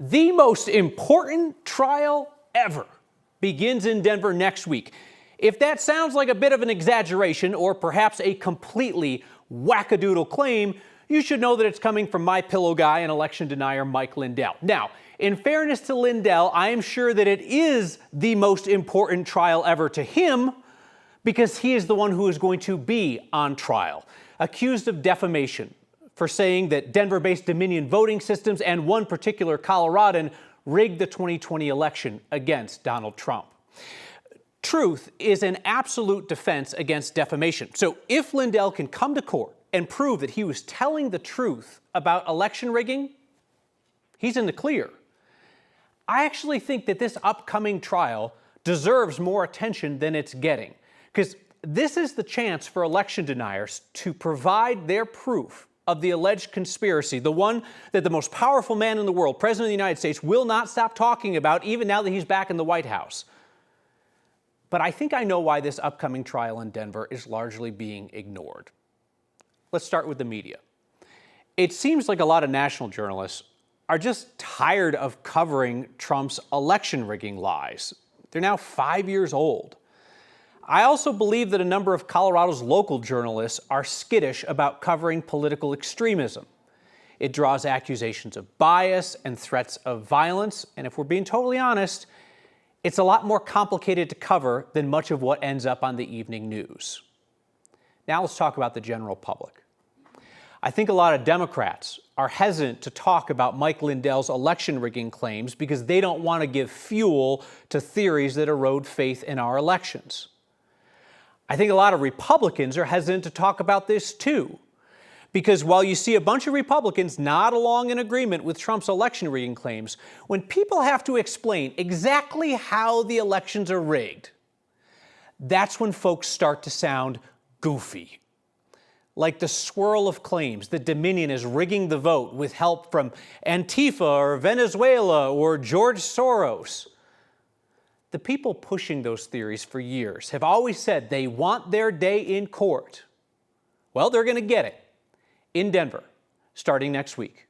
The most important trial ever begins in Denver next week. If that sounds like a bit of an exaggeration or perhaps a completely wackadoodle claim, you should know that it's coming from my pillow guy and election denier Mike Lindell. Now, in fairness to Lindell, I am sure that it is the most important trial ever to him because he is the one who is going to be on trial, accused of defamation for saying that Denver-based Dominion voting systems and one particular Coloradan rigged the 2020 election against Donald Trump. Truth is an absolute defense against defamation. So if Lindell can come to court and prove that he was telling the truth about election rigging, he's in the clear. I actually think that this upcoming trial deserves more attention than it's getting, because this is the chance for election deniers to provide their proof of the alleged conspiracy, the one that the most powerful man in the world, President of the United States, will not stop talking about even now that he's back in the White House. But I think I know why this upcoming trial in Denver is largely being ignored. Let's start with the media. It seems like a lot of national journalists are just tired of covering Trump's election rigging lies. They're now 5 years old. I also believe that a number of Colorado's local journalists are skittish about covering political extremism. It draws accusations of bias and threats of violence, and if we're being totally honest, it's a lot more complicated to cover than much of what ends up on the evening news. Now let's talk about the general public. I think a lot of Democrats are hesitant to talk about Mike Lindell's election rigging claims because they don't want to give fuel to theories that erode faith in our elections. I think a lot of Republicans are hesitant to talk about this too, because while you see a bunch of Republicans nod along in agreement with Trump's election rigging claims, when people have to explain exactly how the elections are rigged, that's when folks start to sound goofy. Like the swirl of claims that Dominion is rigging the vote with help from Antifa or Venezuela or George Soros. The people pushing those theories for years have always said they want their day in court. Well, they're going to get it in Denver starting next week.